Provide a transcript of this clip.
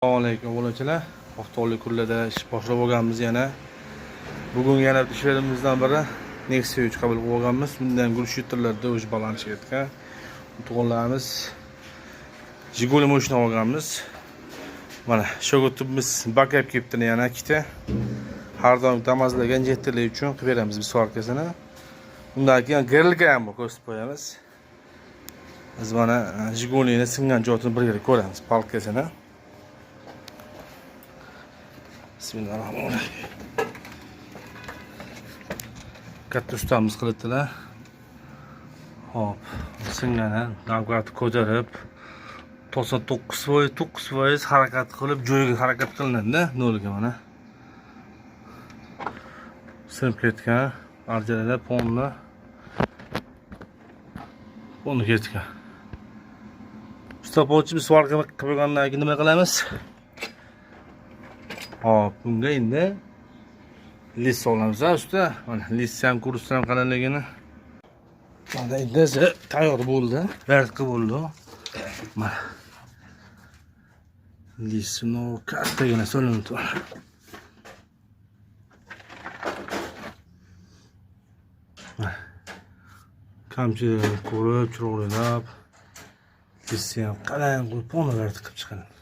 Assalomu alaykum bo'lachilar. Haftalik kunlarda ish boshlab olganmiz yana. Bugun yana ishlarimizdan biri Nexia 3 qabul qilib olganmiz. Bundan gulshitirlarda o'z balansiyatga to'g'onlarimiz Jiguli moshina olganmiz. Mana shogotimiz backup kelibdi yana ikkita. Har doim tamizlagan jetlar uchun qilib beramiz biz svarkasini. Bundan keyin grilga ham ko'rsatib qo'yamiz. Biz mana Jigulini singan joyini birga ko'ramiz, palkasini. Bismillahirrahmanirrahim. Katta ustamız qilibdilar. Hop, singani navbatni ko'tarib, 99% harakat qilib, joyiga harakat qilinadi-da, nolga mana. Sinib ketgan, arjalalar ponni ketgan. Ustopochi biz svarkani qilib qo'ygandan keyin nima qilamiz? Hop, bunga endi lis olamiz usta. Mana lis ham kursdan qalanligini. Mana endi tayyor bo'ldi. Vertqa bo'ldi. Mana lisni kattagina solinib. Kamchilikni ko'rib, chiroqlab, lisni ham qalin qilib, ponni vertqa qilib chiqaring.